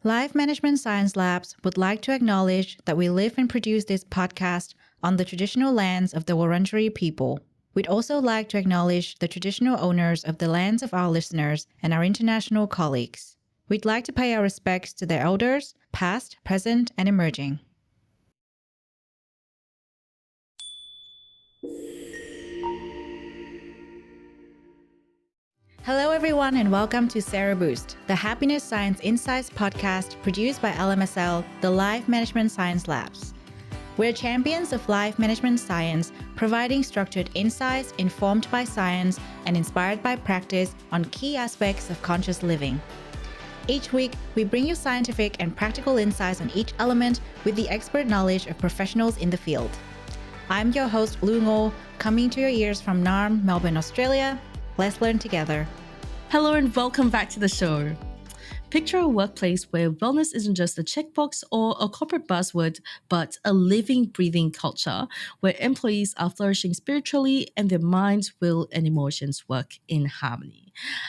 Life Management Science Labs would like to acknowledge that we live and produce this podcast on the traditional lands of the Wurundjeri people. We'd also like to acknowledge the traditional owners of the lands of our listeners and our international colleagues. We'd like to pay our respects to their elders, past, present, and emerging. Hello, everyone, and welcome to Sero Boost, the Happiness Science Insights podcast produced by LMSL, the Life Management Science Labs. We're champions of life management science, providing structured insights informed by science and inspired by practice on key aspects of conscious living. Each week, we bring you scientific and practical insights on each element with the expert knowledge of professionals in the field. I'm your host, Lu Ngo, coming to your ears from Naarm, Melbourne, Australia. Let's learn together. Hello and welcome back to the show. Picture a workplace where wellness isn't just a checkbox or a corporate buzzword, but a living, breathing culture where employees are flourishing spiritually and their minds, will, and emotions work in harmony.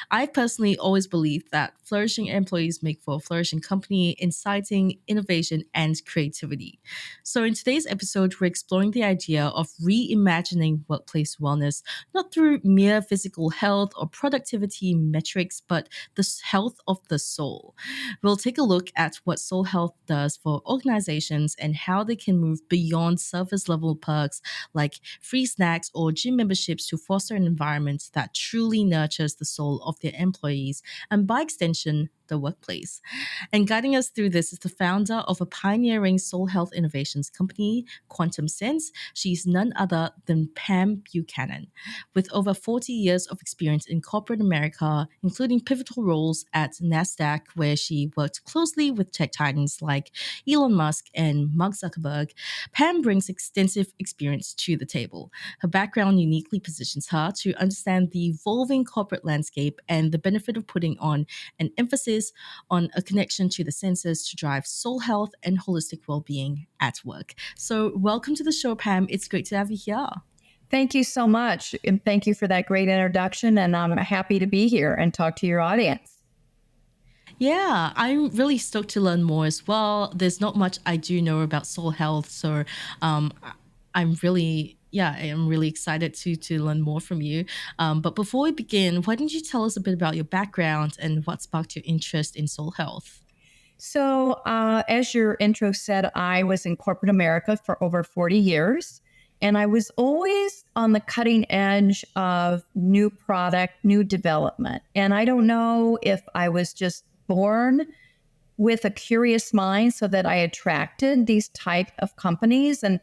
I personally always believed that flourishing employees make for a flourishing company, inciting innovation and creativity. So in today's episode, we're exploring the idea of reimagining workplace wellness, not through mere physical health or productivity metrics, but the health of the soul. We'll take a look at what soul health does for organizations and how they can move beyond surface level perks like free snacks or gym memberships to foster an environment that truly nurtures the soul of their employees and, by extension, the workplace. And guiding us through this is the founder of a pioneering soul health innovations company, Quantum Sense. She's none other than Pam Buchanan. With over 40 years of experience in corporate America, including pivotal roles at Nasdaq, where she worked closely with tech titans like Elon Musk and Mark Zuckerberg, Pam brings extensive experience to the table. Her background uniquely positions her to understand the evolving corporate landscape and the benefit of putting on an emphasis on a connection to the senses to drive soul health and holistic well-being at work. So welcome to the show, Pam. It's great to have you here. Thank you so much. And thank you for that great introduction. And I'm happy to be here and talk to your audience. Yeah, I'm really stoked to learn more as well. There's not much I do know about soul health, so I'm really excited to learn more from you. But before we begin, why don't you tell us a bit about your background and what sparked your interest in soul health? So, as your intro said, I was in corporate America for over 40 years, and I was always on the cutting edge of new product, new development. And I don't know if I was just born with a curious mind so that I attracted these type of companies. And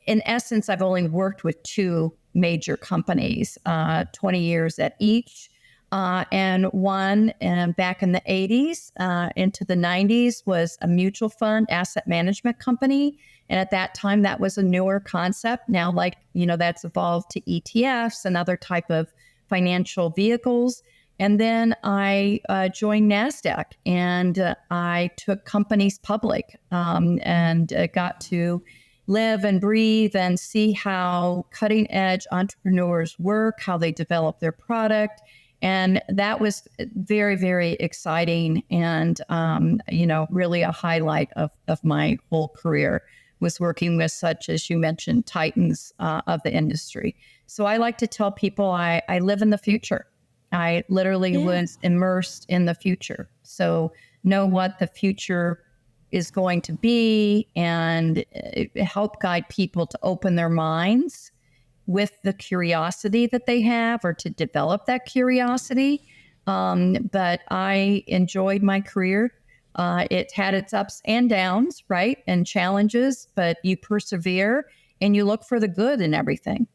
in essence, I've only worked with two major companies, 20 years at each. And one back in the 80s into the 90s was a mutual fund asset management company. And at that time, that was a newer concept. Now, that's evolved to ETFs and other type of financial vehicles. And then I joined Nasdaq and I took companies public and got to live and breathe and see how cutting edge entrepreneurs work, how they develop their product. And that was very, very exciting. And, really a highlight of my whole career was working with such, as you mentioned, titans of the industry. So I like to tell people I live in the future. I literally was immersed in the future. So know what the future is going to be and help guide people to open their minds with the curiosity that they have or to develop that curiosity. But I enjoyed my career. It had its ups and downs, right? And challenges, but you persevere and you look for the good in everything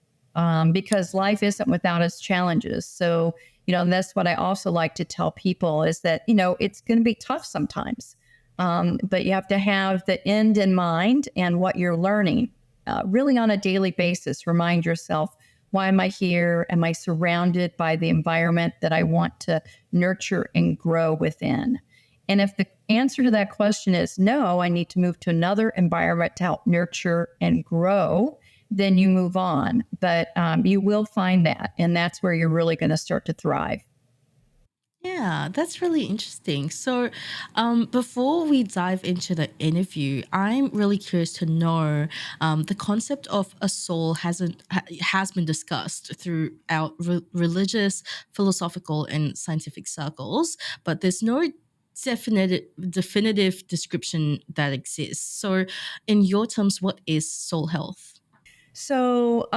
because life isn't without its challenges. So, that's what I also like to tell people is that, it's going to be tough sometimes. But you have to have the end in mind and what you're learning really on a daily basis. Remind yourself, why am I here? Am I surrounded by the environment that I want to nurture and grow within? And if the answer to that question is no, I need to move to another environment to help nurture and grow, then you move on. But you will find that. And that's where you're really going to start to thrive. Yeah, that's really interesting. So, before we dive into the interview, I'm really curious to know the concept of a soul has been discussed throughout religious, philosophical, and scientific circles, but there's no definitive description that exists. So, in your terms, what is soul health? So,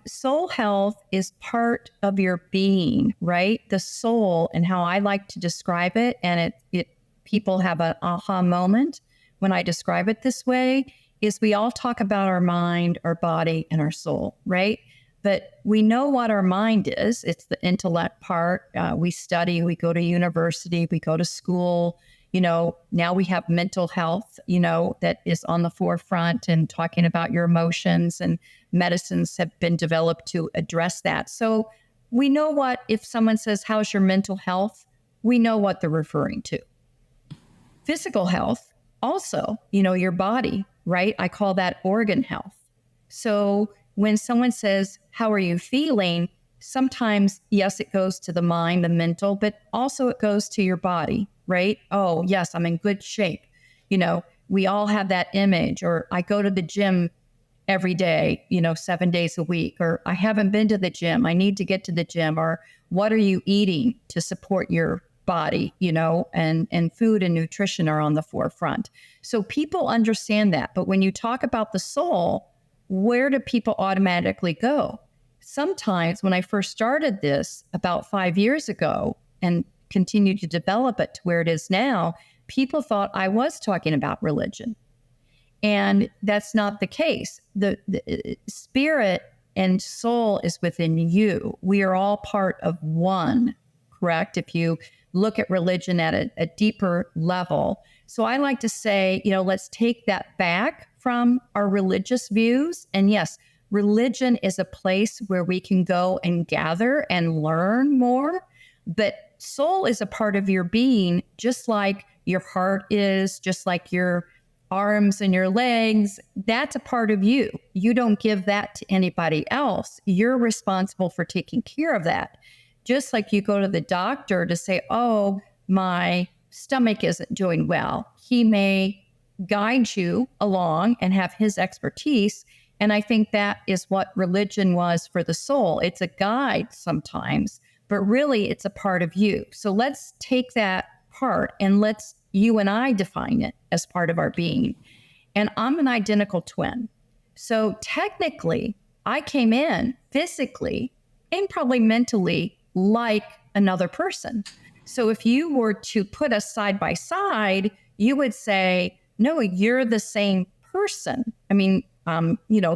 soul health is part of your being, right? The soul, and how I like to describe it, and it people have an aha moment when I describe it this way, is we all talk about our mind, our body, and our soul, right? But we know what our mind is. It's the intellect part. We study, we go to university, we go to school. Now we have mental health, that is on the forefront and talking about your emotions, and medicines have been developed to address that. So we know what, if someone says, how's your mental health? We know what they're referring to. Physical health, also, your body, right? I call that organ health. So when someone says, how are you feeling? Sometimes, yes, it goes to the mind, the mental, but also it goes to your body, right? Oh, yes, I'm in good shape. We all have that image, or I go to the gym every day, 7 days a week, or I haven't been to the gym. I need to get to the gym. Or what are you eating to support your body, and food and nutrition are on the forefront. So people understand that. But when you talk about the soul, where do people automatically go? Sometimes when I first started this about 5 years ago and continued to develop it to where it is now, people thought I was talking about religion. And that's not the case. The spirit and soul is within you. We are all part of one, correct? If you look at religion at a deeper level. So I like to say, let's take that back from our religious views. And yes, religion is a place where we can go and gather and learn more. But soul is a part of your being, just like your heart is, just like your arms and your legs. That's a part of you. You don't give that to anybody else. You're responsible for taking care of that. Just like you go to the doctor to say, oh, my stomach isn't doing well. He may guide you along and have his expertise. And I think that is what religion was for the soul. It's a guide sometimes, but really it's a part of you. So let's take that part and let's you and I define it as part of our being. And I'm an identical twin. So technically, I came in physically and probably mentally like another person. So if you were to put us side by side, you would say, no, you're the same person. I mean,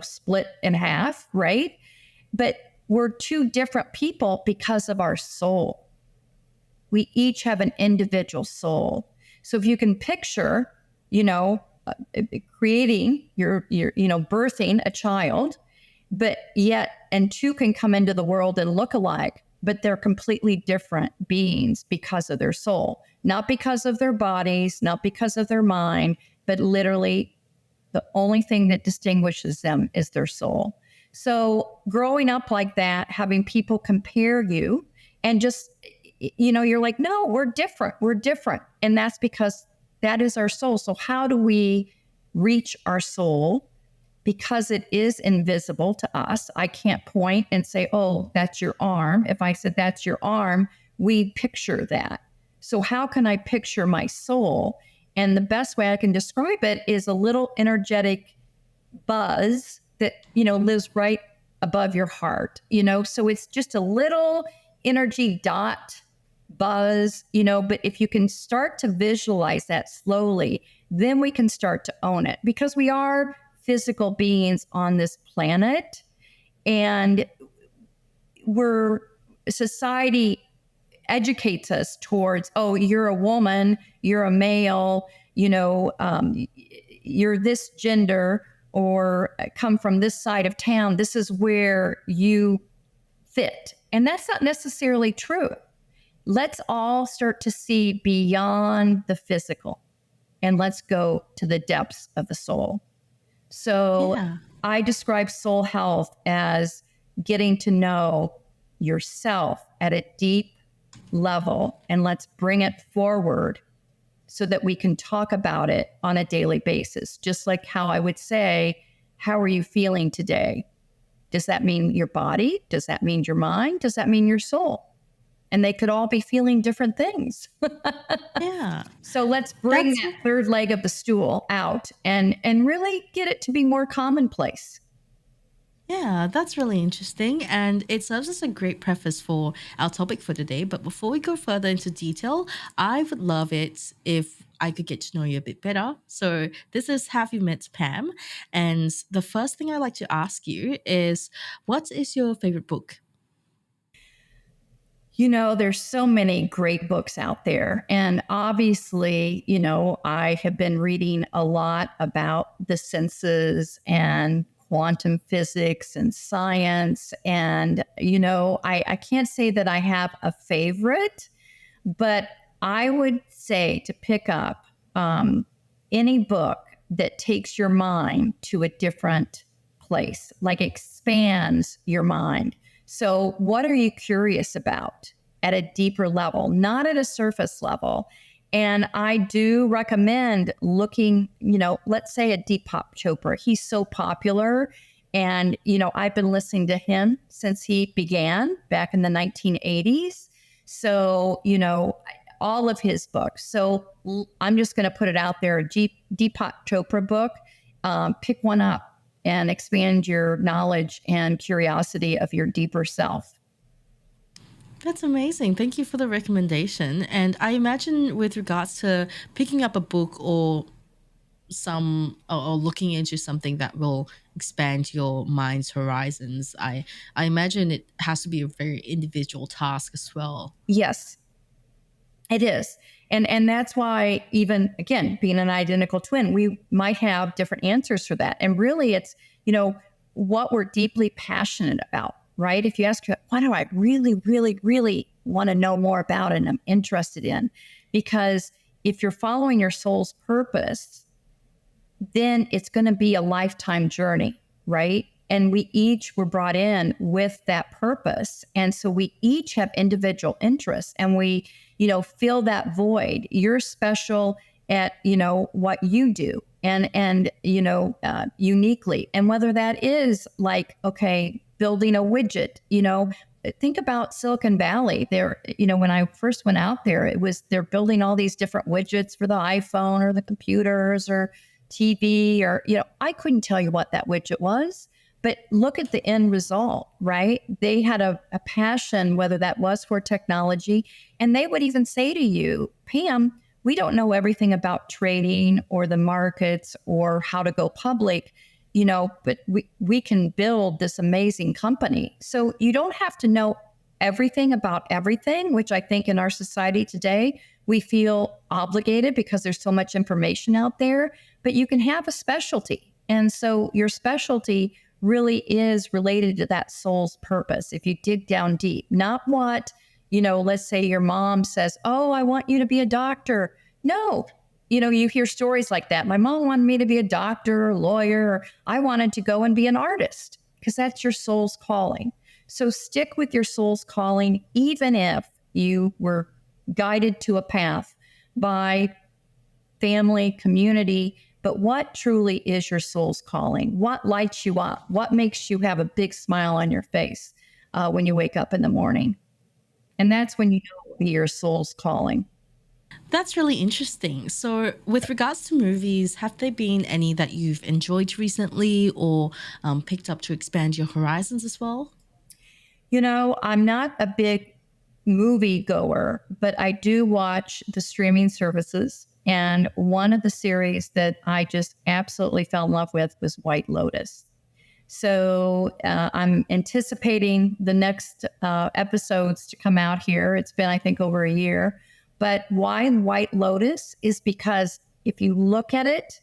split in half, right? But we're two different people because of our soul. We each have an individual soul. So if you can picture, creating your birthing a child, but yet, and two can come into the world and look alike, but they're completely different beings because of their soul, not because of their bodies, not because of their mind, but literally the only thing that distinguishes them is their soul. So growing up like that, having people compare you and just, you're like, no, we're different. We're different. And that's because that is our soul. So how do we reach our soul? Because it is invisible to us. I can't point and say, oh, that's your arm. If I said that's your arm, we picture that. So how can I picture my soul? And the best way I can describe it is a little energetic buzz that, lives right above your heart, so it's just a little energy dot buzz, but if you can start to visualize that slowly, then we can start to own it, because we are physical beings on this planet, and society educates us towards, oh, you're a woman, you're a male, you're this gender, or come from this side of town. This is where you fit. And that's not necessarily true. Let's all start to see beyond the physical, and let's go to the depths of the soul. So Yeah. I describe soul health as getting to know yourself at a deep level and let's bring it forward so that we can talk about it on a daily basis. Just like how I would say, how are you feeling today? Does that mean your body? Does that mean your mind? Does that mean your soul? And they could all be feeling different things. Yeah. So let's bring That's that third leg of the stool out and really get it to be more commonplace. Yeah, that's really interesting. And it serves as a great preface for our topic for today. But before we go further into detail, I would love it if I could get to know you a bit better. So, this is Have You Met Pam? And the first thing I like to ask you is, what is your favorite book? You know, there's so many great books out there. And obviously, you know, I have been reading a lot about the senses and quantum physics and science. And, you know, I can't say that I have a favorite, but I would say to pick up any book that takes your mind to a different place, like expands your mind. So, what are you curious about at a deeper level, not at a surface level? And I do recommend looking, you know, let's say a Deepak Chopra. He's so popular. And, you know, I've been listening to him since he began back in the 1980s. So, you know, all of his books. So I'm just going to put it out there, a Deepak Chopra book. Pick one up and expand your knowledge and curiosity of your deeper self. That's amazing. Thank you for the recommendation. And I imagine, with regards to picking up a book or or looking into something that will expand your mind's horizons, I imagine it has to be a very individual task as well. Yes, it is. And that's why, even again, being an identical twin, we might have different answers for that. And really it's, you know, what we're deeply passionate about, right? If you ask, what do I really, really, really want to know more about and I'm interested in? Because if you're following your soul's purpose, then it's going to be a lifetime journey, right? And we each were brought in with that purpose. And so we each have individual interests and we, you know, fill that void. You're special at, you know, what you do and you know, uniquely. And whether that is like, okay, building a widget, you know, think about Silicon Valley. There, you know, when I first went out there, they're building all these different widgets for the iPhone or the computers or TV or, you know, I couldn't tell you what that widget was, but look at the end result, right? They had a passion, whether that was for technology. And they would even say to you, Pam, we don't know everything about trading or the markets or how to go public, you know, but we can build this amazing company. So you don't have to know everything about everything, which I think in our society today, we feel obligated because there's so much information out there, but you can have a specialty. And so your specialty really is related to that soul's purpose. If you dig down deep, not what, you know, let's say your mom says, oh, I want you to be a doctor. No, you know, you hear stories like that. My mom wanted me to be a doctor or lawyer, or I wanted to go and be an artist because that's your soul's calling. So stick with your soul's calling, even if you were guided to a path by family, community, but what truly is your soul's calling? What lights you up? What makes you have a big smile on your face when you wake up in the morning? And that's when you know it'll be your soul's calling. That's really interesting. So, with regards to movies, have there been any that you've enjoyed recently or picked up to expand your horizons as well? You know, I'm not a big movie goer, but I do watch the streaming services. And one of the series that I just absolutely fell in love with was White Lotus. So I'm anticipating the next episodes to come out here. It's been, I think, over a year. But why White Lotus is because if you look at it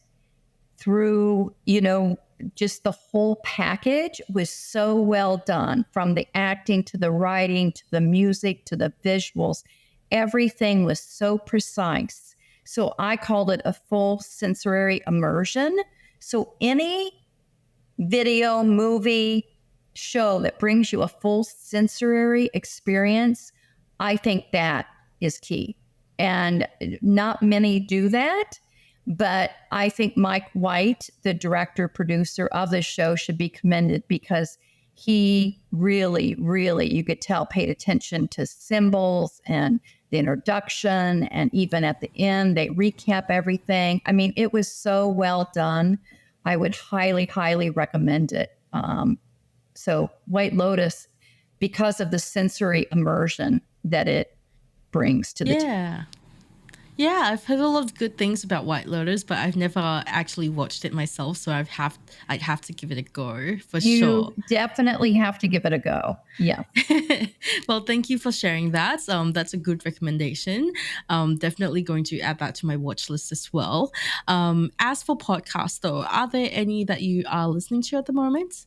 through, you know, just the whole package was so well done, from the acting to the writing to the music to the visuals. Everything was so precise. So I called it a full sensory immersion. So any video, movie, show that brings you a full sensory experience, I think that is key. And not many do that. But I think Mike White, the director, producer of the show, should be commended because he really, really, you could tell, paid attention to symbols and the introduction. And even at the end, they recap everything. I mean, it was so well done. I would highly, highly recommend it. So White Lotus, because of the sensory immersion that it brings to the team. Yeah. Yeah, I've heard a lot of good things about White Lotus, but I've never actually watched it myself, so I'd have to give it a go for sure. You definitely have to give it a go. Yeah. Well, thank you for sharing that. That's a good recommendation. Definitely going to add that to my watch list as well. As for podcasts, though, are there any that you are listening to at the moment?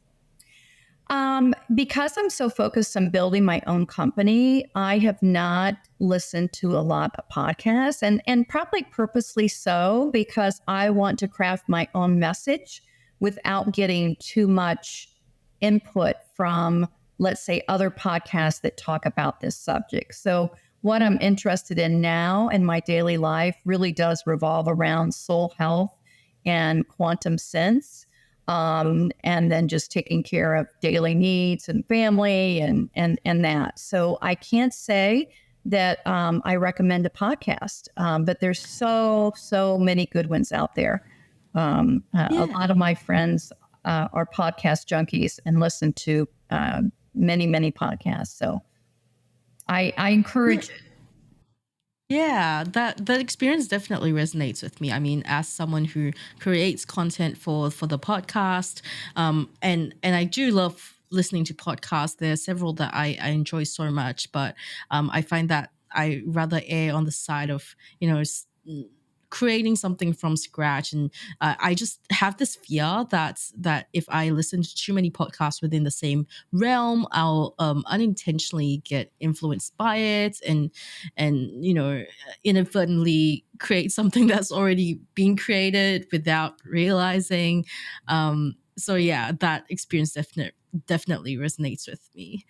Because I'm so focused on building my own company, I have not listened to a lot of podcasts and probably purposely so because I want to craft my own message without getting too much input from, let's say, other podcasts that talk about this subject. So what I'm interested in now in my daily life really does revolve around soul health and quantum sense. And then just taking care of daily needs and family and that. So I can't say that I recommend a podcast, but there's so many good ones out there. A lot of my friends are podcast junkies and listen to many podcasts. So I encourage it. Yeah, that experience definitely resonates with me. I mean, as someone who creates content for the podcast, and I do love listening to podcasts. There are several that I enjoy so much, but I find that I rather err on the side of creating something from scratch, and I just have this fear that if I listen to too many podcasts within the same realm, I'll unintentionally get influenced by it, and inadvertently create something that's already been created without realizing. So yeah, that experience definitely resonates with me.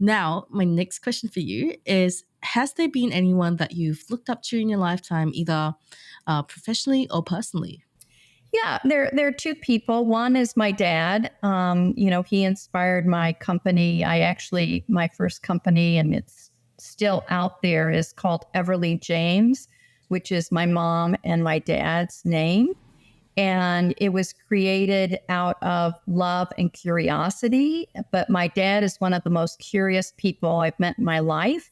Now, my next question for you is: has there been anyone that you've looked up to in your lifetime, either professionally or personally? Yeah, there are two people. One is my dad. He inspired my company. My first company, and it's still out there, is called Everly James, which is my mom and my dad's name. And it was created out of love and curiosity. But my dad is one of the most curious people I've met in my life.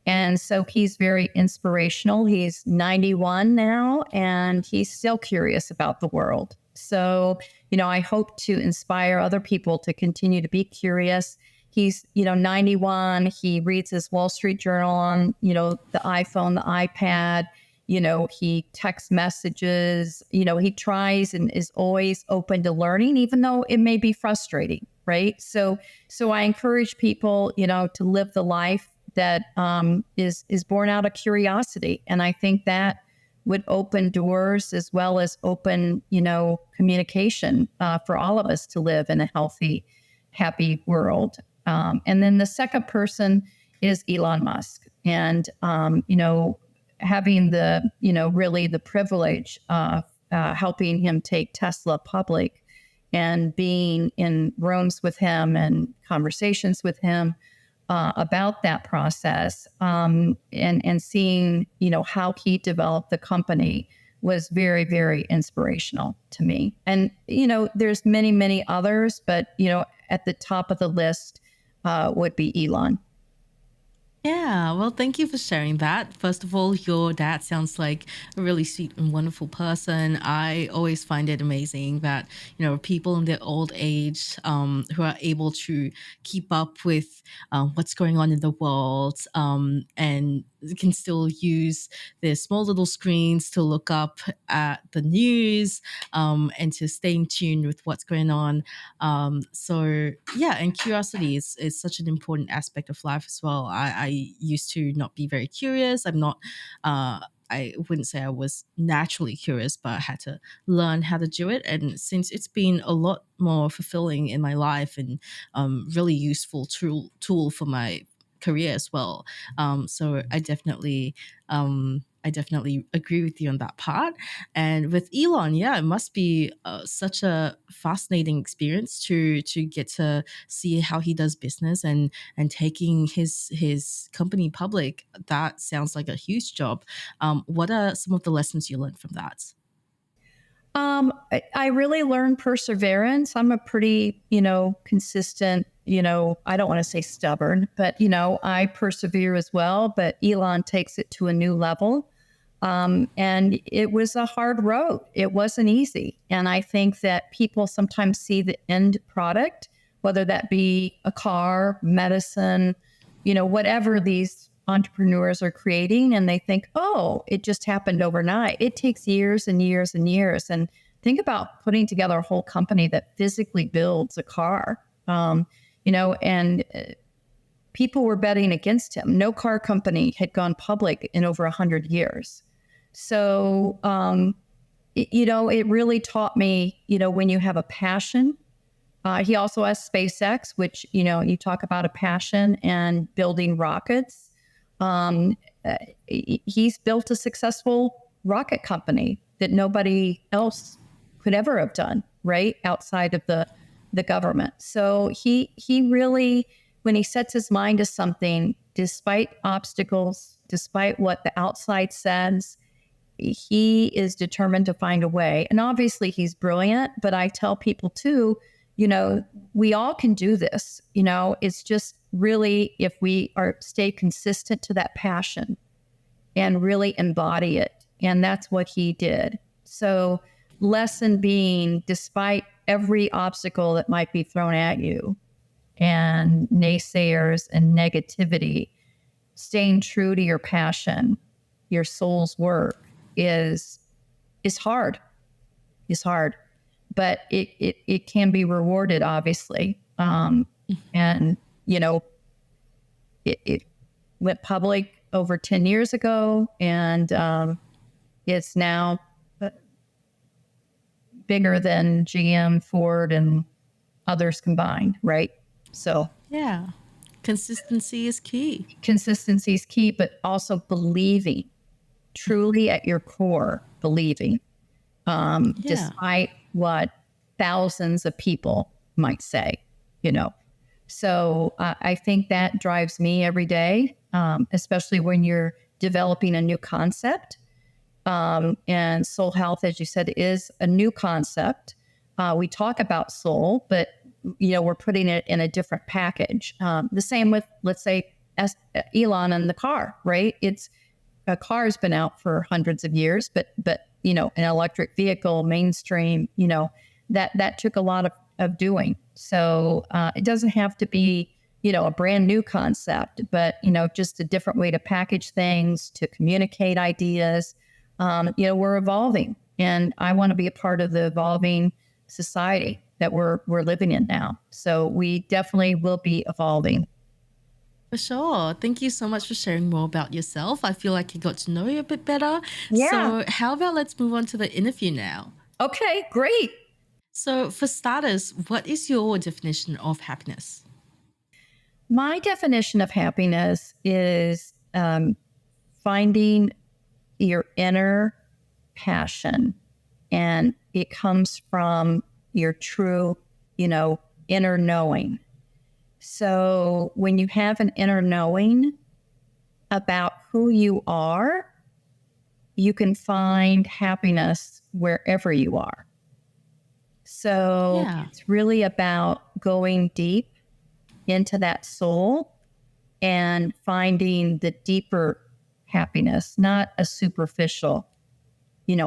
And so he's very inspirational. He's 91 now, and he's still curious about the world. So, I hope to inspire other people to continue to be curious. He's, 91. He reads his Wall Street Journal on, the iPhone, the iPad. He texts messages. He tries and is always open to learning, even though it may be frustrating, right? So I encourage people, to live the life that is born out of curiosity. And I think that would open doors as well as open, communication for all of us to live in a healthy, happy world. And then the second person is Elon Musk. And, having the, really the privilege of helping him take Tesla public and being in rooms with him and conversations with him about that process and seeing, how he developed the company was very, very inspirational to me. And, there's many others, but, at the top of the list would be Elon. Yeah, well, thank you for sharing that. First of all, your dad sounds like a really sweet and wonderful person. I always find it amazing that, people in their old age who are able to keep up with what's going on in the world and can still use their small little screens to look up at the news and to stay in tune with what's going on. So yeah, and curiosity is such an important aspect of life as well. I used to not be very curious. I wouldn't say I was naturally curious, but I had to learn how to do it. And since it's been a lot more fulfilling in my life and really useful tool for my career as well. So I definitely agree with you on that part. And with Elon, yeah, it must be such a fascinating experience to get to see how he does business and taking his company public. That sounds like a huge job. What are some of the lessons you learned from that? I really learned perseverance. I'm a pretty, consistent, I don't want to say stubborn, but, I persevere as well. But Elon takes it to a new level. And it was a hard road. It wasn't easy. And I think that people sometimes see the end product, whether that be a car, medicine, whatever these entrepreneurs are creating, and they think, oh, it just happened overnight. It takes years and years and years. And think about putting together a whole company that physically builds a car, and people were betting against him. No car company had gone public in over 100 years. So, it really taught me, when you have a passion. He also has SpaceX, which, you talk about a passion and building rockets. He's built a successful rocket company that nobody else could ever have done, right? Outside of the government. So he really, when he sets his mind to something, despite obstacles, despite what the outside says, he is determined to find a way. And obviously he's brilliant, but I tell people too, we all can do this. It's just really, if we stay consistent to that passion and really embody it. And that's what he did. So lesson being, despite every obstacle that might be thrown at you and naysayers and negativity, staying true to your passion, your soul's work is hard. It's hard. But it can be rewarded, obviously. And, it went public over 10 years ago, and it's now bigger than GM, Ford, and others combined, right? So Yeah. Consistency is key. Consistency is key, but also believing, truly at your core, believing, despite what thousands of people might say, So I think that drives me every day, especially when you're developing a new concept. And soul health, as you said, is a new concept. We talk about soul, but we're putting it in a different package. The same with, let's say, Elon and the car, right? A car has been out for hundreds of years, but an electric vehicle, mainstream, that took a lot of doing. So it doesn't have to be, a brand new concept, but, just a different way to package things, to communicate ideas. We're evolving, and I want to be a part of the evolving society that we're living in now. So we definitely will be evolving. For sure. Thank you so much for sharing more about yourself. I feel like I got to know you a bit better. Yeah. So how about let's move on to the interview now? Okay, great. So for starters, what is your definition of happiness? My definition of happiness is finding your inner passion, and it comes from your true, inner knowing. So when you have an inner knowing about who you are, you can find happiness wherever you are. So It's really about going deep into that soul and finding the deeper happiness, not a superficial,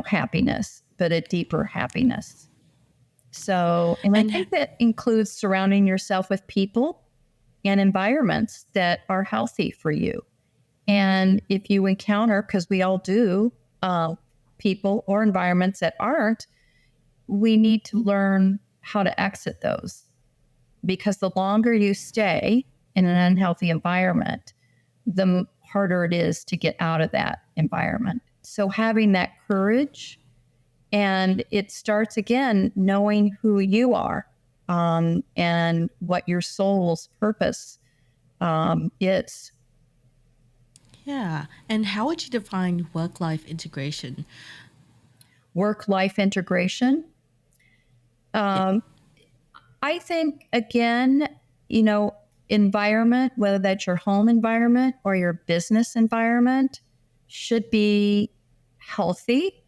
happiness, but a deeper happiness. So, and I think that includes surrounding yourself with people and environments that are healthy for you. And if you encounter, because we all do, people or environments that aren't, we need to learn how to exit those. Because the longer you stay in an unhealthy environment, the harder it is to get out of that environment. So having that courage, and it starts again knowing who you are, and what your soul's purpose is. Yeah. And how would you define work-life integration? Work-life integration. Yeah. I think, again, environment, whether that's your home environment or your business environment, should be healthy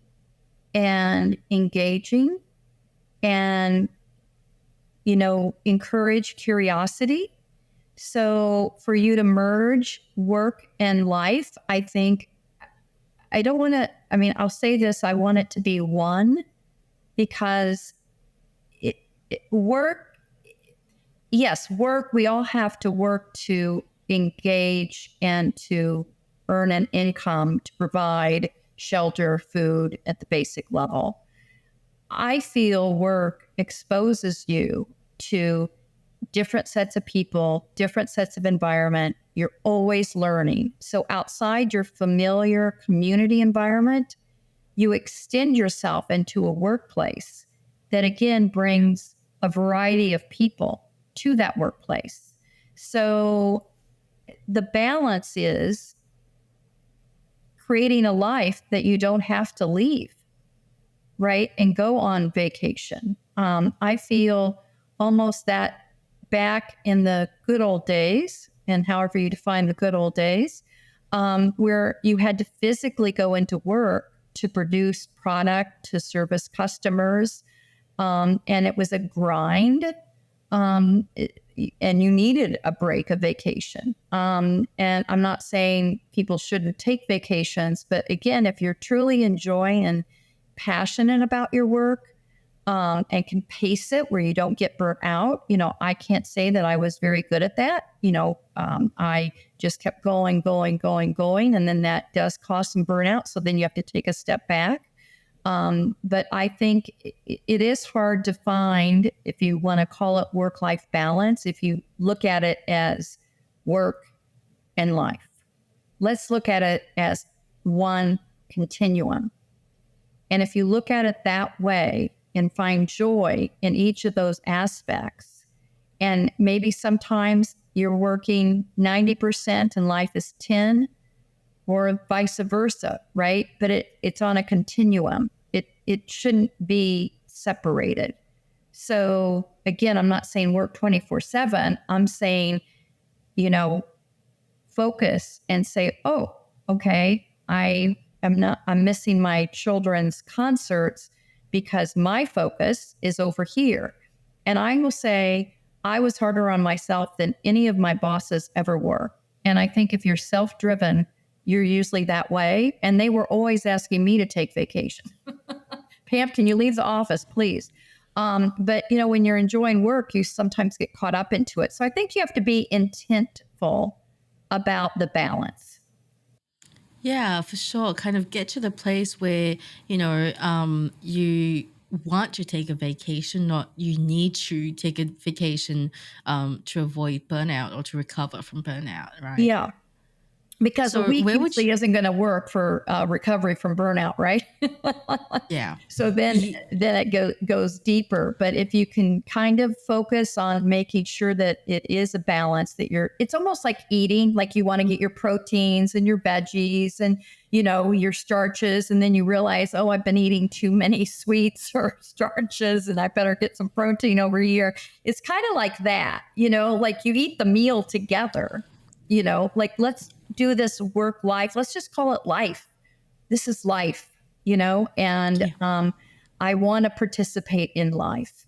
and engaging and, encourage curiosity. So for you to merge work and life, I think I don't want to, I'll say this, I want it to be one because work, yes, work, we all have to work to engage and to earn an income to provide shelter, food at the basic level. I feel work exposes you to different sets of people, different sets of environment. You're always learning. So outside your familiar community environment, you extend yourself into a workplace that again brings a variety of people to that workplace. So the balance is creating a life that you don't have to leave, right? And go on vacation. I feel almost that back in the good old days, and however you define the good old days, where you had to physically go into work to produce product, to service customers, and it was a grind, and you needed a break, a vacation. And I'm not saying people shouldn't take vacations, but again, if you're truly enjoying and passionate about your work, and can pace it where you don't get burnt out. I can't say that I was very good at that. I just kept going. And then that does cause some burnout. So then you have to take a step back. But I think it is hard to find, if you want to call it work-life balance, if you look at it as work and life. Let's look at it as one continuum. And if you look at it that way, and find joy in each of those aspects. And maybe sometimes you're working 90% and life is 10, or vice versa, right? But it's on a continuum. It shouldn't be separated. So again, I'm not saying work 24/7. I'm saying, focus and say, oh, okay, I'm missing my children's concerts because my focus is over here. And I will say I was harder on myself than any of my bosses ever were. And I think if you're self-driven, you're usually that way. And they were always asking me to take vacation. Pam, can you leave the office, please? But when you're enjoying work, you sometimes get caught up into it. So I think you have to be intentful about the balance. Yeah, for sure. Kind of get to the place where, you want to take a vacation, not you need to take a vacation to avoid burnout or to recover from burnout, right? Yeah. Because So a week where would usually you, isn't going to work for recovery from burnout, right? yeah. So then it goes deeper. But if you can kind of focus on making sure that it is a balance, that it's almost like eating, like you want to get your proteins and your veggies and, your starches. And then you realize, oh, I've been eating too many sweets or starches and I better get some protein over here. It's kind of like that, like you eat the meal together, like let's do this work life. Let's just call it life. This is life, and I want to participate in life.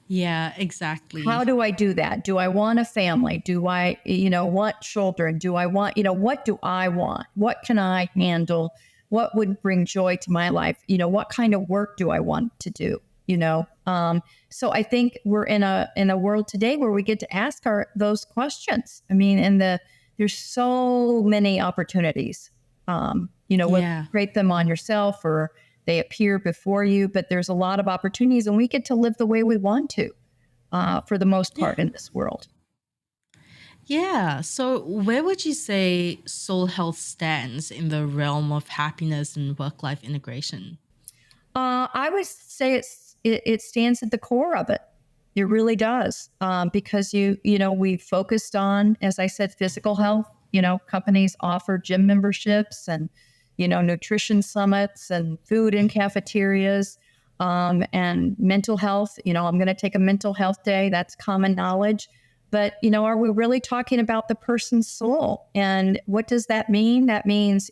Yeah, exactly. How do I do that? Do I want a family? Do I, want children? Do I want, what do I want? What can I handle? What would bring joy to my life? What kind of work do I want to do? So I think we're in a world today where we get to ask those questions. There's so many opportunities, create them on yourself or they appear before you, but there's a lot of opportunities and we get to live the way we want to, for the most part in this world. Yeah. So where would you say soul health stands in the realm of happiness and work-life integration? I would say it stands at the core of it. It really does. Because we focused on, as I said, physical health. Companies offer gym memberships and, nutrition summits and food in cafeterias, and mental health. I'm going to take a mental health day. That's common knowledge. But, are we really talking about the person's soul? And what does that mean? That means,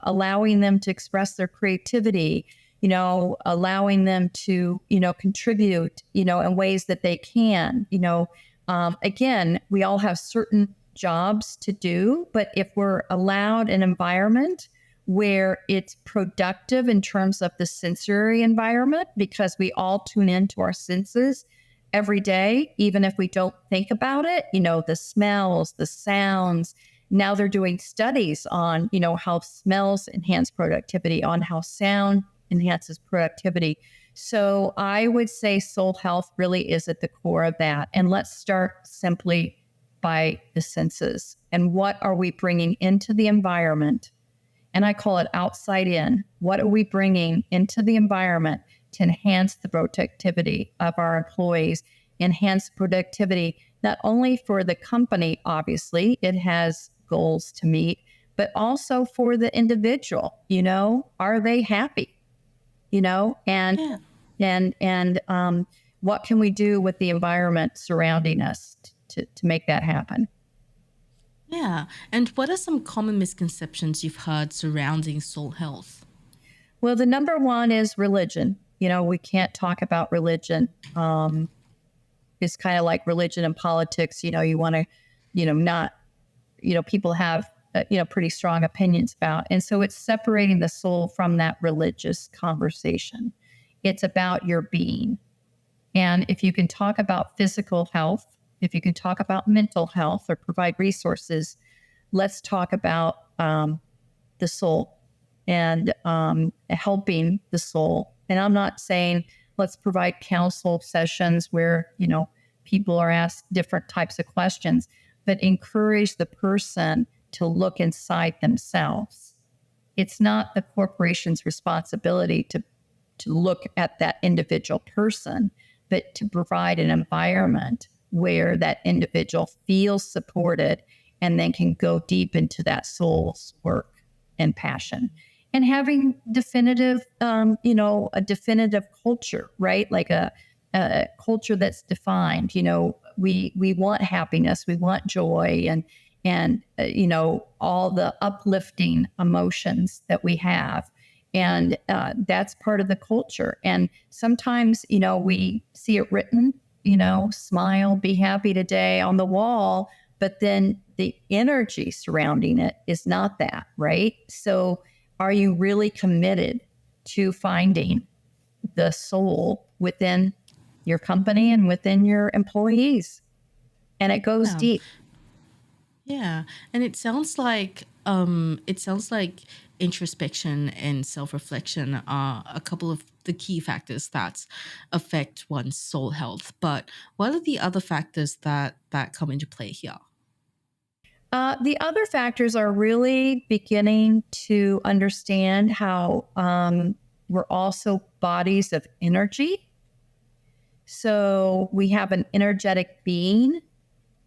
allowing them to express their creativity, allowing them to, contribute, in ways that they can. Again, we all have certain jobs to do, but if we're allowed an environment where it's productive in terms of the sensory environment, because we all tune into our senses every day, even if we don't think about it, the smells, the sounds. Now they're doing studies on, how smells enhance productivity, on how sound enhances productivity. So I would say soul health really is at the core of that. And let's start simply by the senses. And what are we bringing into the environment? And I call it outside in. What are we bringing into the environment to enhance the productivity of our employees, enhance productivity, not only for the company, obviously, it has goals to meet, but also for the individual. Are they happy? And what can we do with the environment surrounding us to make that happen? Yeah. And what are some common misconceptions you've heard surrounding soul health? Well, the number one is religion. We can't talk about religion. It's kind of like religion and politics. You want to, not, people have, pretty strong opinions about. And so it's separating the soul from that religious conversation. It's about your being. And if you can talk about physical health, if you can talk about mental health or provide resources, let's talk about the soul and helping the soul. And I'm not saying let's provide counsel sessions where, people are asked different types of questions, but encourage the person to look inside themselves. It's not the corporation's responsibility to look at that individual person, but to provide an environment where that individual feels supported and then can go deep into that soul's work and passion. And having definitive, a definitive culture, right? Like a culture that's defined. We want happiness, we want joy, and all the uplifting emotions that we have. And that's part of the culture. And sometimes, we see it written, smile, be happy today on the wall, but then the energy surrounding it is not that, right? So are you really committed to finding the soul within your company and within your employees? And it goes deep. Yeah. And it sounds like introspection and self-reflection are a couple of the key factors that affect one's soul health. But what are the other factors that come into play here? The other factors are really beginning to understand how we're also bodies of energy. So we have an energetic being,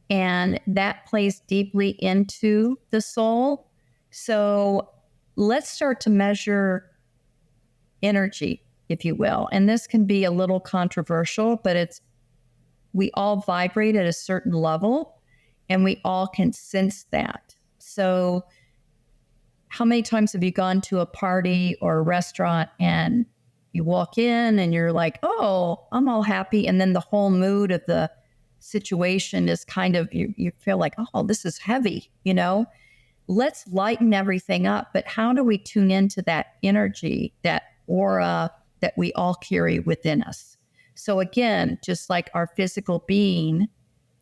and that plays deeply into the soul. So let's start to measure energy, if you will. And this can be a little controversial, but we all vibrate at a certain level, and we all can sense that. So how many times have you gone to a party or a restaurant and you walk in and you're like, oh, I'm all happy. And then the whole mood of the situation is kind of, you feel like, oh, this is heavy, Let's lighten everything up. But how do we tune into that energy, that aura that we all carry within us? So again, just like our physical being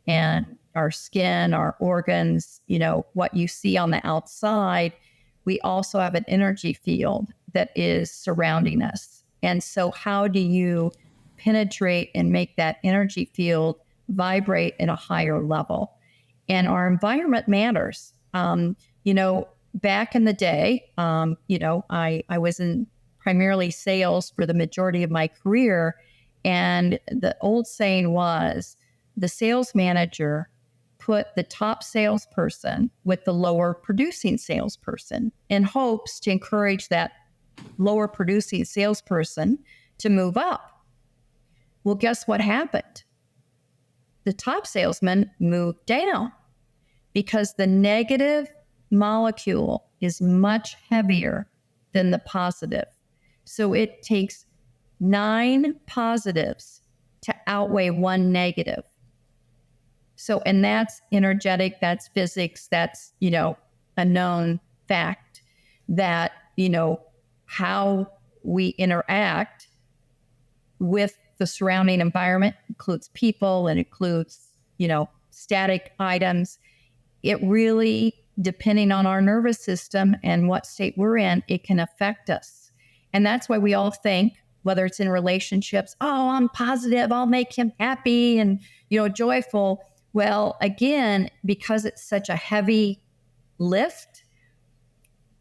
and our skin, our organs, what you see on the outside, we also have an energy field that is surrounding us. And so how do you penetrate and make that energy field vibrate at a higher level? And our environment matters. Back in the day, I was in primarily sales for the majority of my career. And the old saying was the sales manager put the top salesperson with the lower producing salesperson in hopes to encourage that lower producing salesperson to move up. Well, guess what happened? The top salesman moved down because the negative molecule is much heavier than the positive. So it takes 9 positives to outweigh 1 negative. So, and that's energetic, that's physics, that's, a known fact that, how we interact with the surrounding environment includes people and includes, static items. It really, depending on our nervous system and what state we're in, it can affect us. And that's why we all think, whether it's in relationships, oh, I'm positive, I'll make him happy and, joyful. Well, again, because it's such a heavy lift,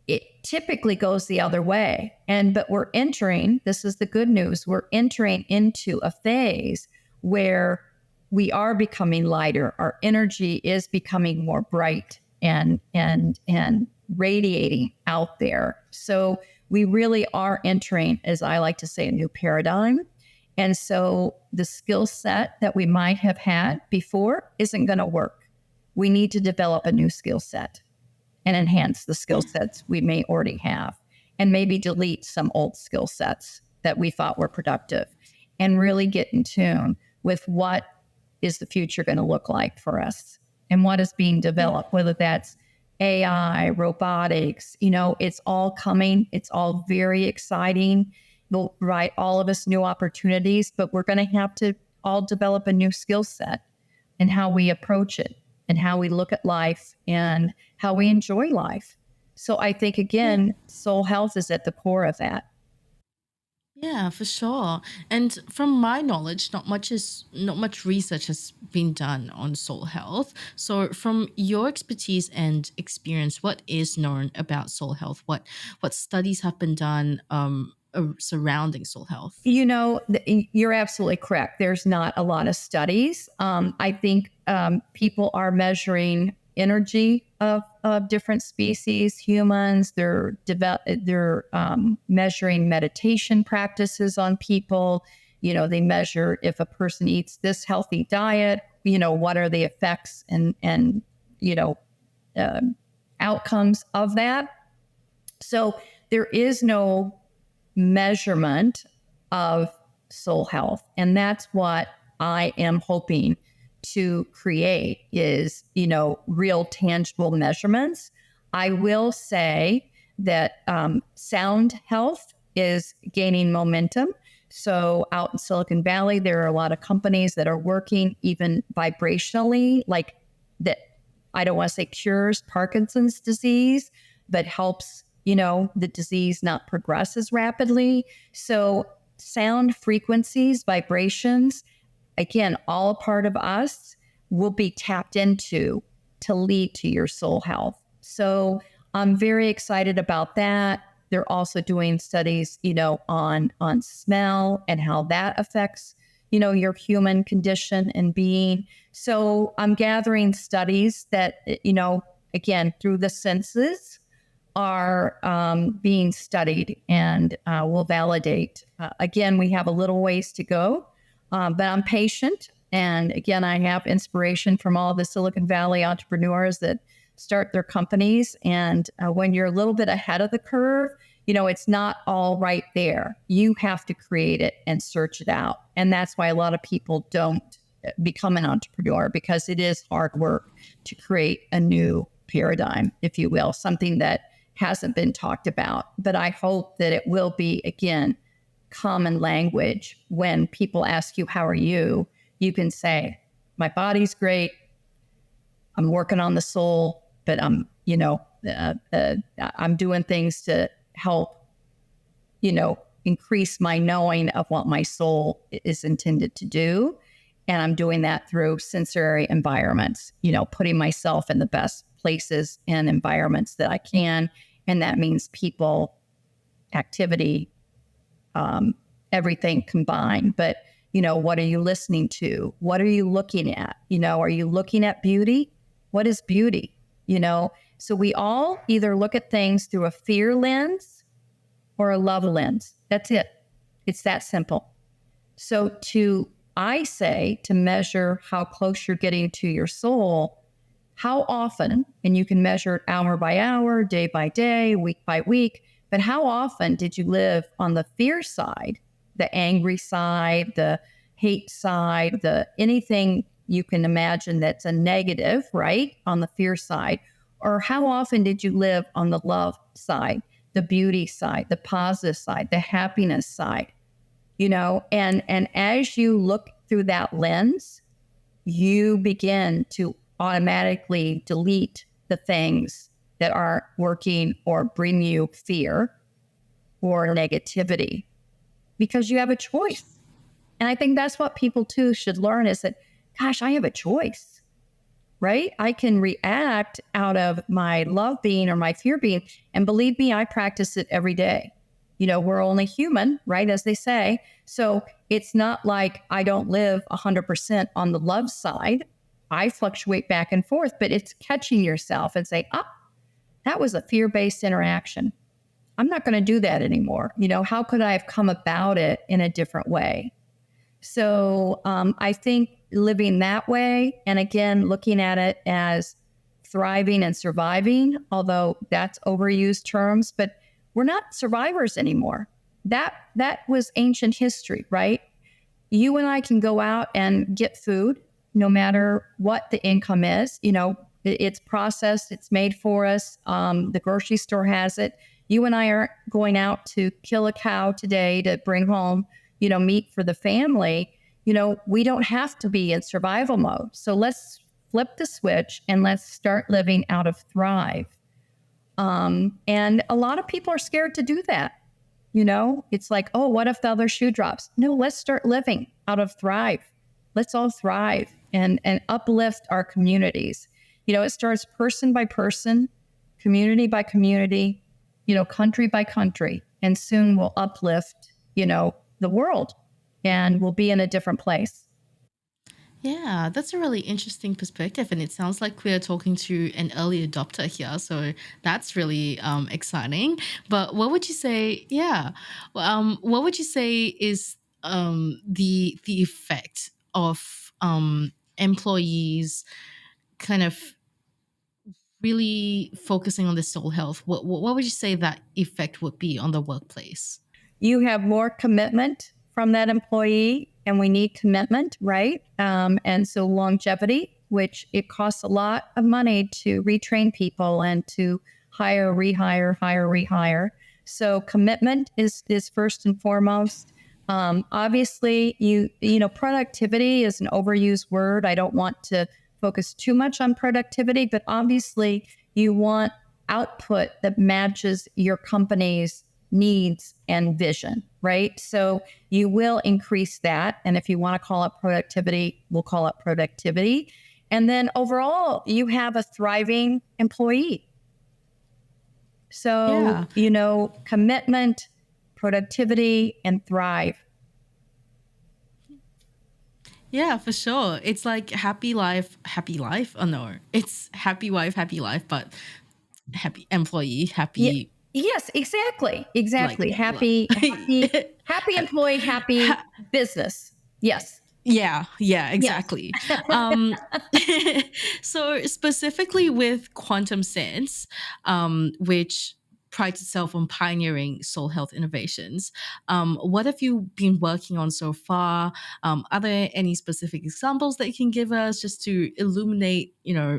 it typically goes the other way. But we're entering, this is the good news, we're entering into a phase where we are becoming lighter. Our energy is becoming more bright and radiating out there. So we really are entering, as I like to say, a new paradigm. And so the skill set that we might have had before isn't going to work. We need to develop a new skill set and enhance the skill sets we may already have, and maybe delete some old skill sets that we thought were productive, and really get in tune with what is the future going to look like for us and what is being developed, whether that's AI, robotics, it's all coming. It's all very exciting. It'll provide all of us new opportunities, but we're going to have to all develop a new skill set and how we approach it and how we look at life and how we enjoy life. So I think, again, soul health is at the core of that. Yeah, for sure. And from my knowledge, not much research has been done on soul health. So from your expertise and experience, what is known about soul health? What studies have been done surrounding soul health? You're absolutely correct. There's not a lot of studies. I think people are measuring energy of different species, humans. They're measuring meditation practices on people. They measure if a person eats this healthy diet, what are the effects and outcomes of that. So there is no measurement of soul health. And that's what I am hoping to create is, real tangible measurements. I will say that sound health is gaining momentum. So out in Silicon Valley, there are a lot of companies that are working even vibrationally, like that. I don't want to say cures Parkinson's disease, but helps, the disease not progress as rapidly. So sound frequencies, vibrations, again, all a part of us, will be tapped into to lead to your soul health. So I'm very excited about that. They're also doing studies, on smell and how that affects, your human condition and being. So I'm gathering studies that, again, through the senses are being studied and will validate. Again, we have a little ways to go. But I'm patient. And again, I have inspiration from all the Silicon Valley entrepreneurs that start their companies. And when you're a little bit ahead of the curve, it's not all right there. You have to create it and search it out. And that's why a lot of people don't become an entrepreneur, because it is hard work to create a new paradigm, if you will, something that hasn't been talked about. But I hope that it will be, again, common language. When people ask you, how are you? You can say, my body's great. I'm working on the soul, but I'm doing things to help, increase my knowing of what my soul is intended to do. And I'm doing that through sensory environments, putting myself in the best places and environments that I can. And that means people, activity, everything combined. But What are you listening to? What are you looking at? Are you looking at beauty? What is beauty? So we all either look at things through a fear lens or a love lens. That's it. It's that simple. So I say to measure how close you're getting to your soul, how often, and you can measure it hour by hour, day by day, week by week, but how often did you live on the fear side, the angry side, the hate side, the anything you can imagine that's a negative, right? On the fear side. Or how often did you live on the love side, the beauty side, the positive side, the happiness side? And as you look through that lens, you begin to automatically delete the things that aren't working or bring you fear or negativity, because you have a choice. And I think that's what people too should learn, is that, gosh, I have a choice, right? I can react out of my love being or my fear being. And believe me, I practice it every day. We're only human, right? As they say. So it's not like I don't live 100% on the love side. I fluctuate back and forth, but it's catching yourself and say, that was a fear-based interaction. I'm not going to do that anymore. How could I have come about it in a different way? So I think living that way, and again, looking at it as thriving and surviving, although that's overused terms, but we're not survivors anymore. That was ancient history, right? You and I can go out and get food no matter what the income is. It's processed, it's made for us. The grocery store has it. You and I aren't going out to kill a cow today to bring home, meat for the family. We don't have to be in survival mode. So let's flip the switch and let's start living out of thrive. And a lot of people are scared to do that. It's like, oh, what if the other shoe drops? No, let's start living out of thrive. Let's all thrive and uplift our communities. It starts person by person, community by community, country by country, and soon we'll uplift, the world, and we'll be in a different place. Yeah, that's a really interesting perspective, and it sounds like we're talking to an early adopter here, so that's really exciting. But what would you say? Yeah, what would you say is the effect of employees kind of really focusing on the soul health? What would you say that effect would be on the workplace? You have more commitment from that employee, and we need commitment, right? And so longevity, which it costs a lot of money to retrain people and to hire, rehire. So commitment is first and foremost. Obviously, productivity is an overused word. I don't want to focus too much on productivity, but obviously you want output that matches your company's needs and vision, right? So you will increase that. And if you want to call it productivity, we'll call it productivity. And then overall, you have a thriving employee. So, commitment, productivity, and thrive. Yeah, for sure. It's like happy life. Oh no, it's happy wife, happy life, but happy employee, happy. Yes, exactly. Happy employee, happy business. Yes. Yeah, exactly. Yes. So specifically with Quantum Sense, which prides itself on pioneering soul health innovations, what have you been working on so far? Are there any specific examples that you can give us just to illuminate,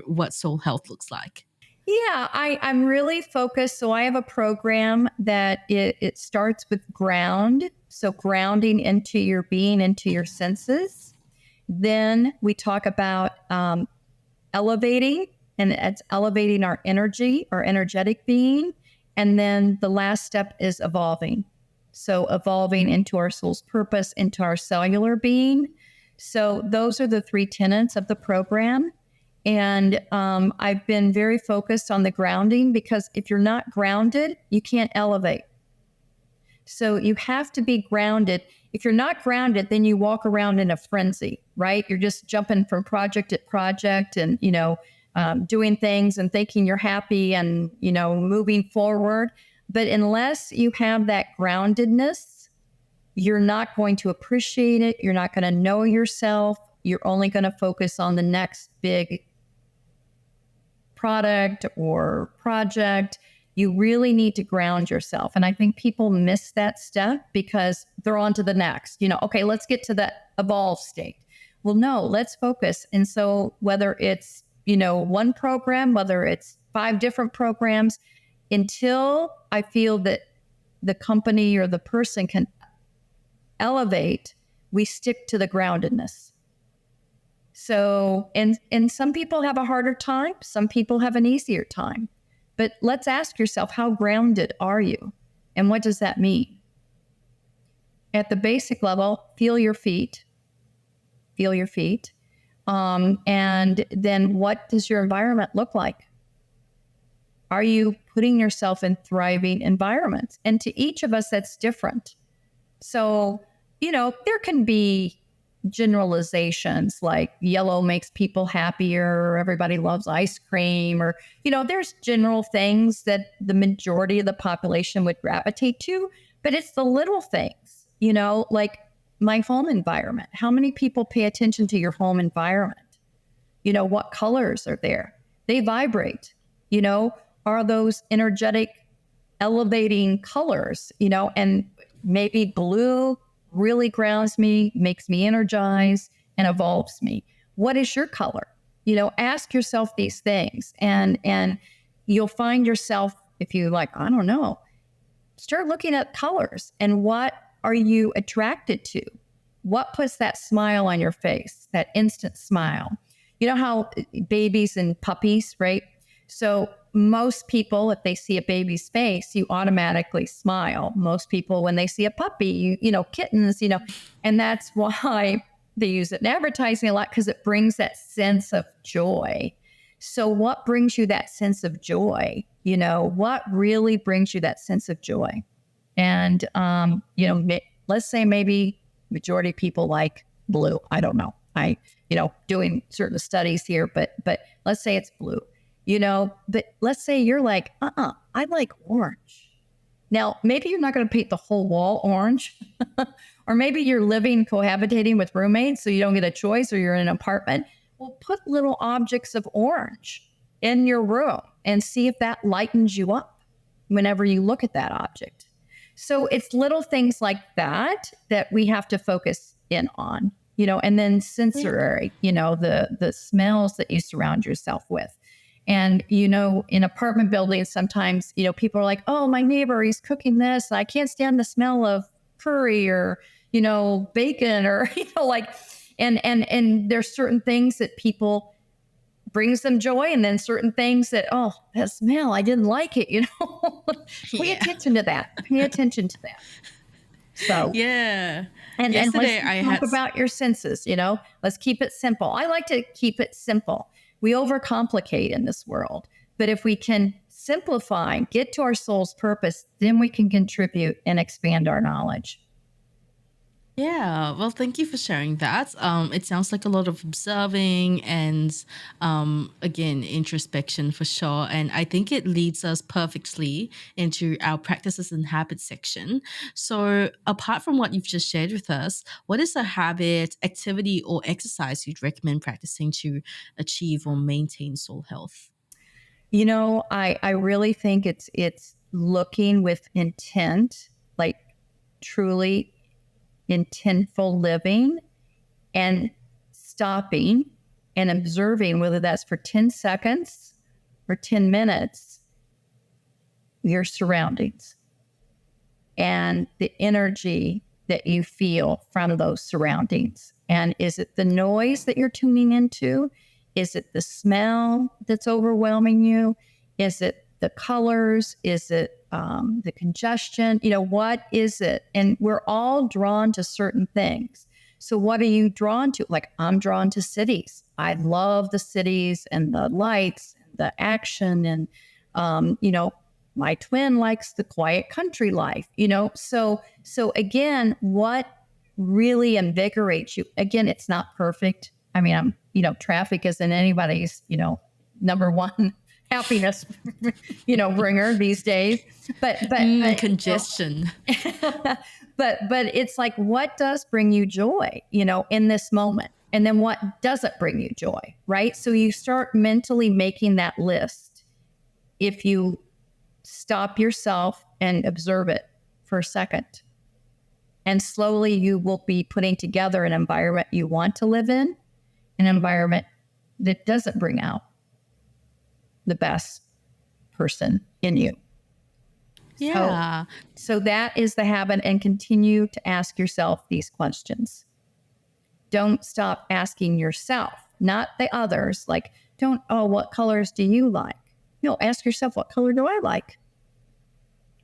what soul health looks like? Yeah, I'm really focused. So I have a program that it starts with ground. So grounding into your being, into your senses. Then we talk about elevating, and it's elevating our energy, our energetic being. And then the last step is evolving. So evolving into our soul's purpose, into our cellular being. So those are the three tenets of the program. And I've been very focused on the grounding, because if you're not grounded, you can't elevate. So you have to be grounded. If you're not grounded, then you walk around in a frenzy, right? You're just jumping from project to project and, doing things and thinking you're happy and, moving forward. But unless you have that groundedness, you're not going to appreciate it. You're not going to know yourself. You're only going to focus on the next big product or project. You really need to ground yourself. And I think people miss that step because they're on to the next. Okay, let's get to that evolve state. Well, no, let's focus. And so whether it's, one program, whether it's 5 different programs, until I feel that the company or the person can elevate, we stick to the groundedness. So, and some people have a harder time. Some people have an easier time. But let's ask yourself, how grounded are you? And what does that mean? At the basic level, feel your feet. Feel your feet. And then what does your environment look like? Are you putting yourself in thriving environments? And to each of us, that's different. So, there can be generalizations like yellow makes people happier, or everybody loves ice cream, or, there's general things that the majority of the population would gravitate to, but it's the little things, like my home environment. How many people pay attention to your home environment? What colors are there? They vibrate, are those energetic, elevating colors, and maybe blue really grounds me, makes me energize, and evolves me. What is your color? Ask yourself these things, and you'll find yourself, if you I don't know, start looking at colors and what are you attracted to? What puts that smile on your face, that instant smile? You know how babies and puppies, right? So most people, if they see a baby's face, you automatically smile. Most people, when they see a puppy, kittens, and that's why they use it in advertising a lot, because it brings that sense of joy. So what brings you that sense of joy? What really brings you that sense of joy? And, let's say maybe majority of people like blue. I don't know. Doing certain studies here, but let's say it's blue. But let's say you're like, I like orange. Now, maybe you're not going to paint the whole wall orange, or maybe you're cohabitating with roommates, so you don't get a choice, or you're in an apartment. Well, put little objects of orange in your room and see if that lightens you up whenever you look at that object. So it's little things like that we have to focus in on, and then sensory, the smells that you surround yourself with. And, in apartment buildings, sometimes, people are like, oh, my neighbor, he's cooking this. I can't stand the smell of curry or, bacon or, and there's certain things that people brings them joy. And then certain things that, oh, that smell, I didn't like it, Pay attention to that. Pay attention to that. So, yeah. And let's talk about your senses, let's keep it simple. I like to keep it simple. We overcomplicate in this world, but if we can simplify, get to our soul's purpose, then we can contribute and expand our knowledge. Yeah, well, thank you for sharing that. It sounds like a lot of observing and, again, introspection for sure. And I think it leads us perfectly into our practices and habits section. So, apart from what you've just shared with us, what is a habit, activity, or exercise you'd recommend practicing to achieve or maintain soul health? I really think it's looking with intent, like truly intentful living, and stopping and observing, whether that's for 10 seconds or 10 minutes, your surroundings and the energy that you feel from those surroundings. And is it the noise that you're tuning into? Is it the smell that's overwhelming you? Is it the colors? Is it the congestion? What is it? And we're all drawn to certain things. So what are you drawn to? Like, I'm drawn to cities. I love the cities and the lights, the action. And, my twin likes the quiet country life, So again, what really invigorates you. Again, it's not perfect. I mean, traffic isn't anybody's, number one happiness, bringer these days. But Congestion. but it's like, what does bring you joy, in this moment? And then what doesn't bring you joy, right? So you start mentally making that list. If you stop yourself and observe it for a second, and slowly you will be putting together an environment you want to live in, an environment that doesn't bring out the best person in you. Yeah. So that is the habit, and continue to ask yourself these questions. Don't stop asking yourself, not the others. Like, what colors do you like? No, ask yourself, what color do I like?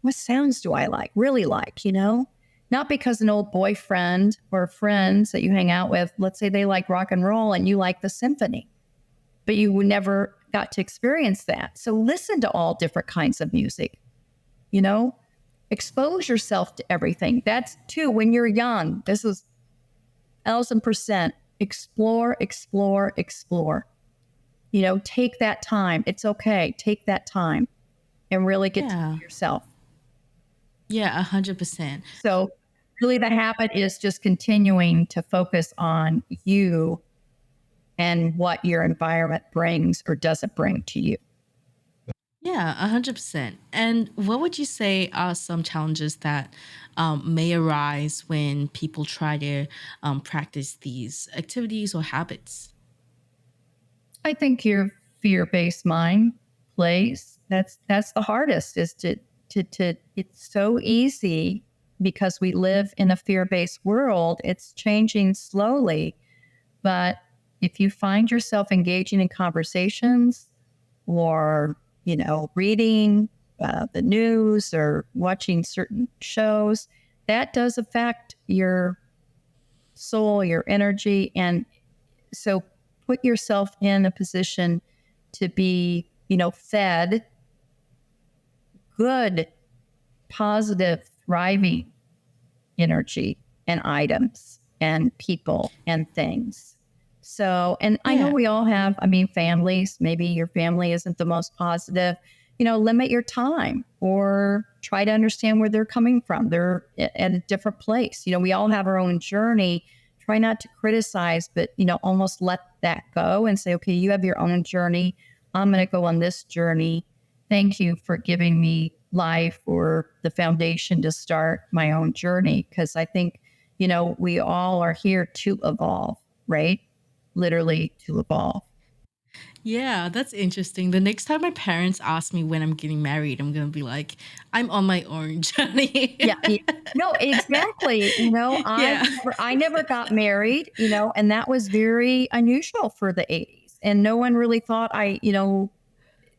What sounds do I really like, Not because an old boyfriend or friends that you hang out with, let's say they like rock and roll and you like the symphony, but you never got to experience that. So listen to all different kinds of music, expose yourself to everything. That's too, when you're young, this is 1,000%. Explore. Take that time. It's okay. Take that time and really get to know yourself. Yeah, 100%. So really the habit is just continuing to focus on you and what your environment brings or doesn't bring to you. Yeah, 100%. And what would you say are some challenges that may arise when people try to practice these activities or habits? I think your fear-based mind plays. That's the hardest, is to it's so easy because we live in a fear-based world. It's changing slowly. But if you find yourself engaging in conversations or, reading the news or watching certain shows, that does affect your soul, your energy. And so put yourself in a position to be, fed good, positive, thriving energy and items and people and things. So, and I know we all have, families, maybe your family isn't the most positive, limit your time or try to understand where they're coming from. They're at a different place. We all have our own journey. Try not to criticize, but, almost let that go and say, okay, you have your own journey. I'm going to go on this journey. Thank you for giving me life or the foundation to start my own journey. Because I think, we all are here to evolve, right? Literally to evolve. Yeah, that's interesting. The next time my parents ask me when I'm getting married, I'm going to be like, I'm on my own journey. Yeah. No, exactly. I never got married, and that was very unusual for the 80s. And no one really thought I,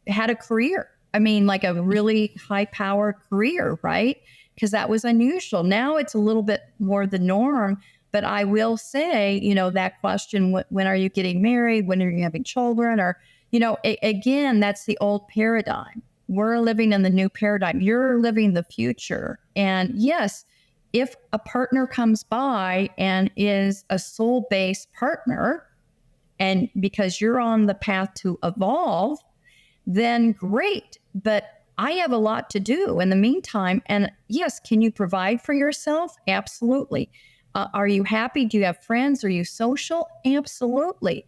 had a career. Like a really high powered career, right? Because that was unusual. Now it's a little bit more the norm. But I will say, that question, when are you getting married? When are you having children? Or, again, that's the old paradigm. We're living in the new paradigm. You're living the future. And yes, if a partner comes by and is a soul-based partner, and because you're on the path to evolve, then great. But I have a lot to do in the meantime. And yes, can you provide for yourself? Absolutely. Are you happy? Do you have friends? Are you social? Absolutely.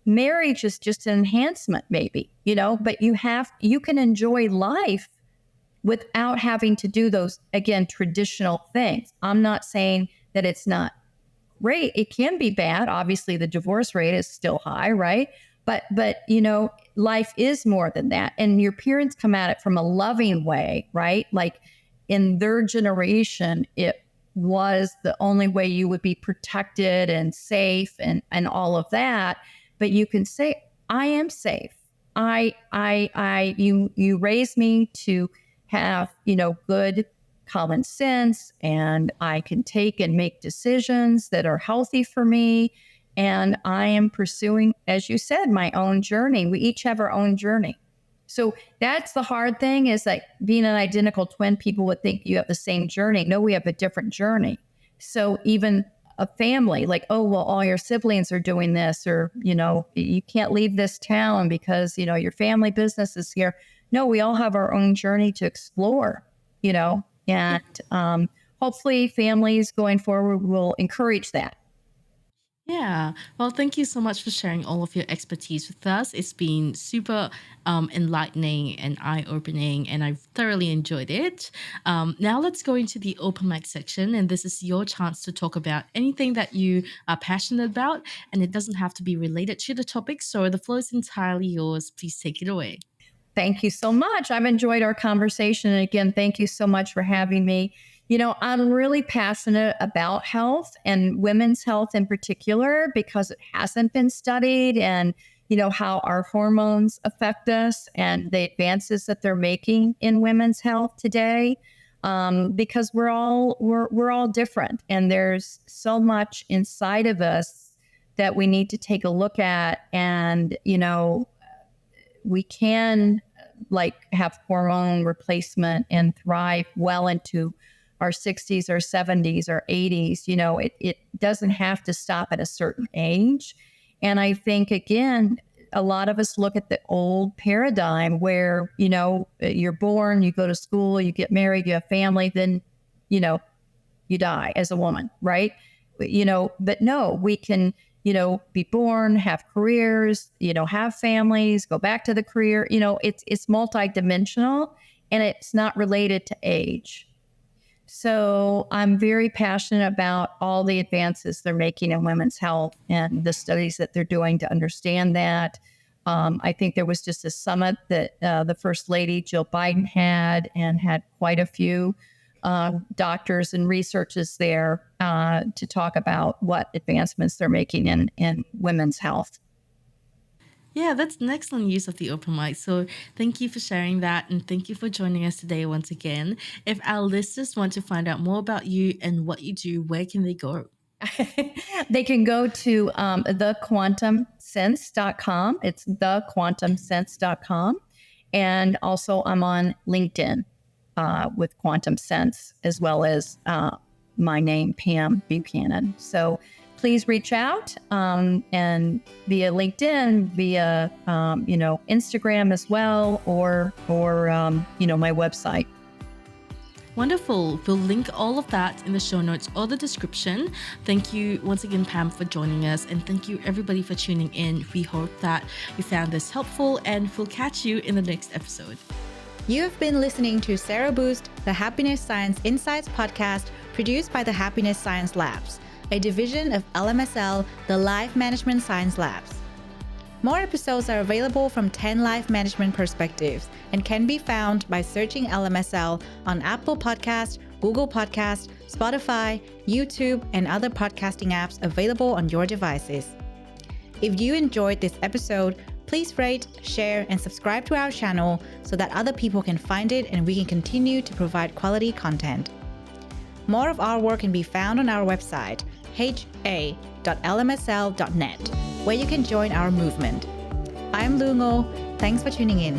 Marriage is just an enhancement, maybe, but you can enjoy life without having to do those, again, traditional things. I'm not saying that it's not great. It can be bad. Obviously, the divorce rate is still high, right? But life is more than that. And your parents come at it from a loving way, right? Like in their generation, it was the only way you would be protected and safe and all of that. But you can say, I am safe. You raised me to have, good common sense, and I can take and make decisions that are healthy for me. And I am pursuing, as you said, my own journey. We each have our own journey. So that's the hard thing, is like being an identical twin, people would think you have the same journey. No, we have a different journey. So even a family, like, oh, well, all your siblings are doing this, or, you can't leave this town because, your family business is here. No, we all have our own journey to explore, and hopefully families going forward will encourage that. Yeah. Well, thank you so much for sharing all of your expertise with us. It's been super enlightening and eye opening, and I've thoroughly enjoyed it. Now, let's go into the open mic section. And this is your chance to talk about anything that you are passionate about. And it doesn't have to be related to the topic. So the floor is entirely yours. Please take it away. Thank you so much. I've enjoyed our conversation. And again, thank you so much for having me. I'm really passionate about health and women's health in particular because it hasn't been studied, and, how our hormones affect us and the advances that they're making in women's health today. Because we're all different, and there's so much inside of us that we need to take a look at. And, we can have hormone replacement and thrive well into our 60s or 70s or 80s. It doesn't have to stop at a certain age. And I think, again, a lot of us look at the old paradigm where, you're born, you go to school, you get married, you have family, then, you die as a woman, right? But no, we can, be born, have careers, have families, go back to the career. It's multidimensional, and it's not related to age. So I'm very passionate about all the advances they're making in women's health and the studies that they're doing to understand that. I think there was just a summit that the First Lady, Jill Biden, had quite a few doctors and researchers there to talk about what advancements they're making in women's health. Yeah, that's an excellent use of the open mic. So thank you for sharing that, and thank you for joining us today once again. If our listeners want to find out more about you and what you do, where can they go? They can go to thequantumsense.com. It's thequantumsense.com. And also I'm on LinkedIn with Quantum Sense, as well as my name, Pam Buchanan. So please reach out and via LinkedIn, via Instagram as well, or my website. Wonderful. We'll link all of that in the show notes or the description. Thank you once again, Pam, for joining us, and thank you everybody for tuning in. We hope that you found this helpful, and we'll catch you in the next episode. You have been listening to Sero Boost, the Happiness Science Insights podcast produced by the Happiness Science Labs, a division of LMSL, the Life Management Science Labs. More episodes are available from 10 life management perspectives and can be found by searching LMSL on Apple Podcast, Google Podcast, Spotify, YouTube, and other podcasting apps available on your devices. If you enjoyed this episode, please rate, share, and subscribe to our channel so that other people can find it and we can continue to provide quality content. More of our work can be found on our website, ha.lmsl.net, where you can join our movement. I'm Lu Ngo. Thanks for tuning in.